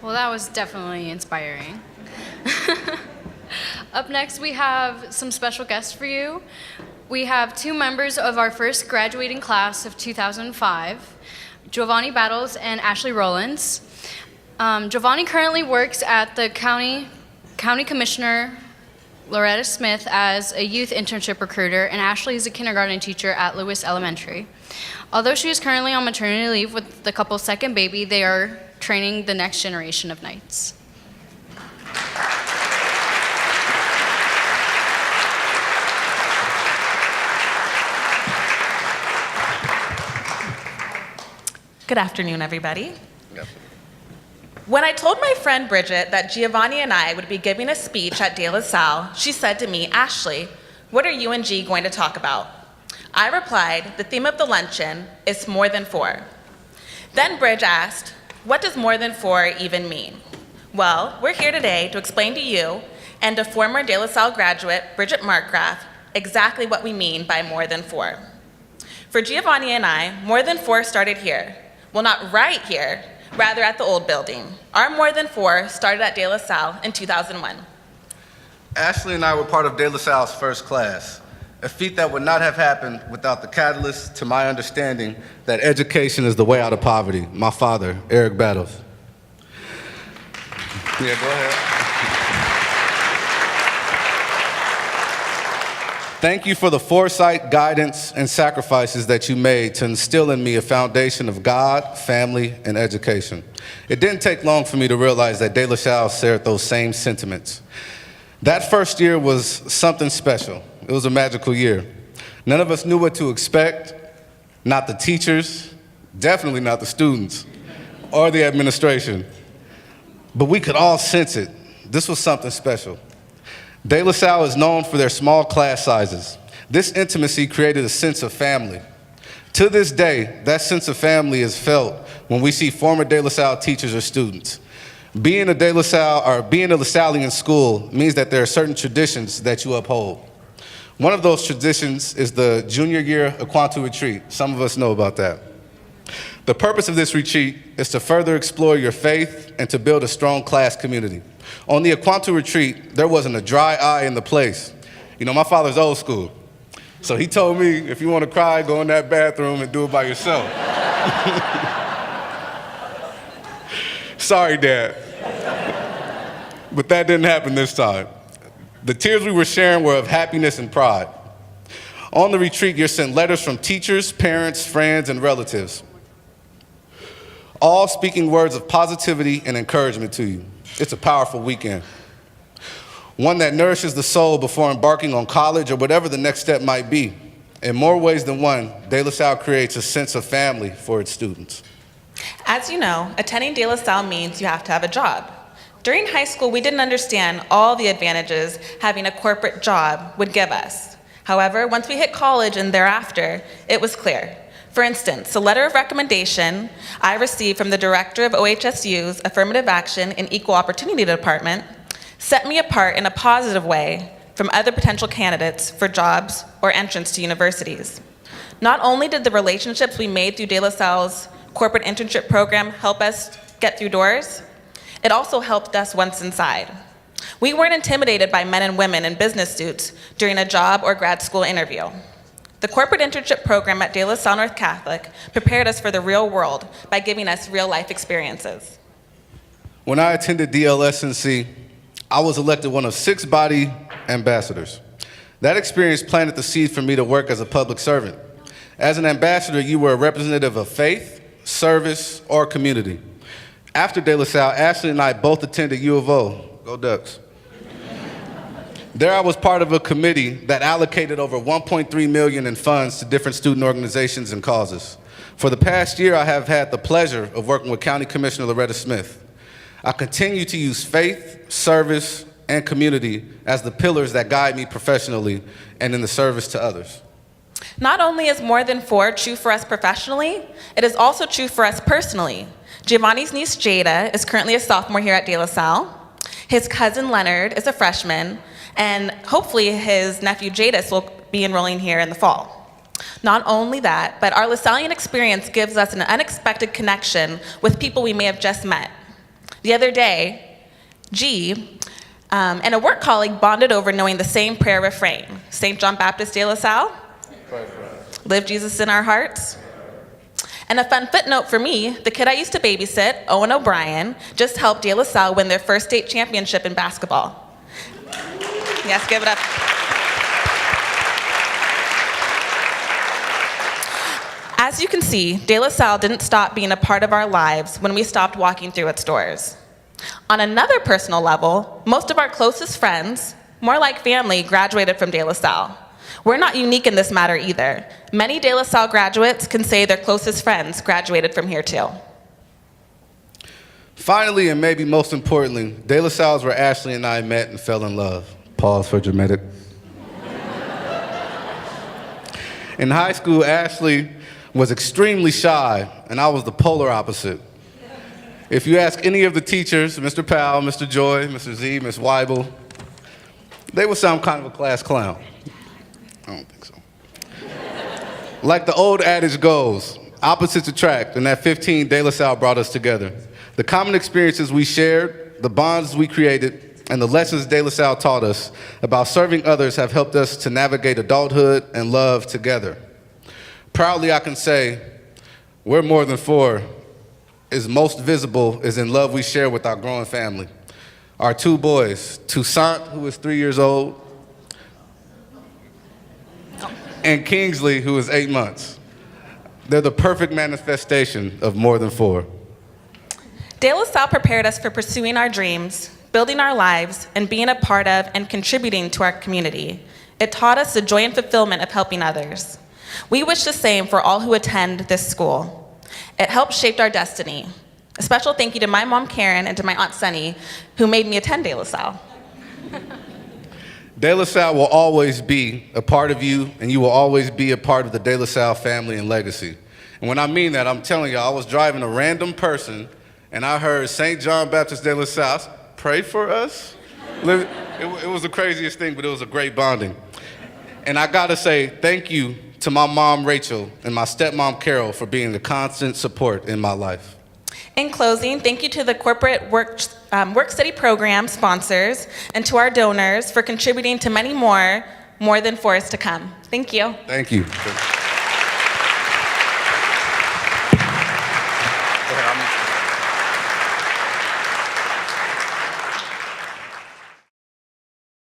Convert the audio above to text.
Well, that was definitely inspiring. Up next, we have some special guests for you. We have two members of our first graduating class of 2005, Giovanni Battles and Ashley Rollins. Giovanni currently works at the County Commissioner Loretta Smith as a youth internship recruiter, and Ashley is a kindergarten teacher at Lewis Elementary. Although she is currently on maternity leave with the couple's second baby, they are training the next generation of knights. Good afternoon, everybody. When I told my friend Bridget that Giovanni and I would be giving a speech at De La Salle, she said to me, "Ashley, what are you and G going to talk about?" I replied, "The theme of the luncheon is more than four." Then Bridge asked, "What does more than four even mean?" Well, we're here today to explain to you and to former De La Salle graduate Bridget Markgraf exactly what we mean by more than four. For Giovanni and I, more than four started here. Well, not right here, rather at the old building. Our more than four started at De La Salle in 2001. Ashley and I were part of De La Salle's first class, a feat that would not have happened without the catalyst to my understanding that education is the way out of poverty, my father, Eric Battles. Yeah, go ahead. Thank you for the foresight, guidance, and sacrifices that you made to instill in me a foundation of God, family, and education. It didn't take long for me to realize that De La Salle shared those same sentiments. That first year was something special. It was a magical year. None of us knew what to expect, not the teachers, definitely not the students, or the administration. But we could all sense it. This was something special. De La Salle is known for their small class sizes. This intimacy created a sense of family. To this day, that sense of family is felt when we see former De La Salle teachers or students. Being a De La Salle or being a LaSallian school means that there are certain traditions that you uphold. One of those traditions is the junior year Aquantu retreat. Some of us know about that. The purpose of this retreat is to further explore your faith and to build a strong class community. On the Aquantu retreat, there wasn't a dry eye in the place. You know, my father's old school. So he told me, if you want to cry, go in that bathroom and do it by yourself. Sorry, Dad. But that didn't happen this time. The tears we were sharing were of happiness and pride. On the retreat, you're sent letters from teachers, parents, friends, and relatives, all speaking words of positivity and encouragement to you. It's a powerful weekend, one that nourishes the soul before embarking on college or whatever the next step might be. In more ways than one, De La Salle creates a sense of family for its students. As you know, attending De La Salle means you have to have a job. During high school, we didn't understand all the advantages having a corporate job would give us. However, once we hit college and thereafter, it was clear. For instance, a letter of recommendation I received from the director of OHSU's Affirmative Action and Equal Opportunity Department set me apart in a positive way from other potential candidates for jobs or entrance to universities. Not only did the relationships we made through De La Salle's corporate internship program help us get through doors, it also helped us once inside. We weren't intimidated by men and women in business suits during a job or grad school interview. The corporate internship program at De La Salle North Catholic prepared us for the real world by giving us real-life experiences. When I attended DLSNC, I was elected one of 6 body ambassadors. That experience planted the seed for me to work as a public servant. As an ambassador, you were a representative of faith, service, or community. After De La Salle, Ashley and I both attended U of O. Go Ducks. There I was part of a committee that allocated over $1.3 million in funds to different student organizations and causes. For the past year, I have had the pleasure of working with County Commissioner Loretta Smith. I continue to use faith, service, and community as the pillars that guide me professionally and in the service to others. Not only is more than 4 true for us professionally, it is also true for us personally. Giovanni's niece Jada is currently a sophomore here at De La Salle. His cousin Leonard is a freshman, and hopefully his nephew Jadis will be enrolling here in the fall. Not only that, but our LaSallian experience gives us an unexpected connection with people we may have just met. The other day, G and a work colleague bonded over knowing the same prayer refrain. St. John Baptist de La Salle, live Jesus in our hearts. And a fun footnote for me, the kid I used to babysit, Owen O'Brien, just helped De La Salle win their first state championship in basketball. Yes, give it up. As you can see, De La Salle didn't stop being a part of our lives when we stopped walking through its doors. On another personal level, most of our closest friends, more like family, graduated from De La Salle. We're not unique in this matter either. Many De La Salle graduates can say their closest friends graduated from here too. Finally, and maybe most importantly, De La Salle is where Ashley and I met and fell in love. Pause for dramatic. In high school, Ashley was extremely shy, and I was the polar opposite. If you ask any of the teachers, Mr. Powell, Mr. Joy, Mr. Z, Ms. Weibel, they would sound kind of a class clown. I don't think so. Like the old adage goes, opposites attract, and at 15, De La Salle brought us together. The common experiences we shared, the bonds we created, and the lessons De La Salle taught us about serving others have helped us to navigate adulthood and love together. Proudly, I can say, we're more than four is most visible is in love we share with our growing family. Our two boys, Toussaint, who is 3 years old, and Kingsley, who is 8 months. They're the perfect manifestation of more than four. De La Salle prepared us for pursuing our dreams, building our lives, and being a part of and contributing to our community. It taught us the joy and fulfillment of helping others. We wish the same for all who attend this school. It helped shape our destiny. A special thank you to my mom, Karen, and to my aunt, Sunny, who made me attend De La Salle. De La Salle will always be a part of you, and you will always be a part of the De La Salle family and legacy. And when I mean that, I'm telling you, I was driving a random person, and I heard St. John Baptist de La Salle pray for us. It was the craziest thing, but it was a great bonding. And I gotta say, thank you to my mom, Rachel, and my stepmom, Carol, for being a constant support in my life. In closing, thank you to the corporate work study program sponsors and to our donors for contributing to many more than fours to come. Thank you. Thank you.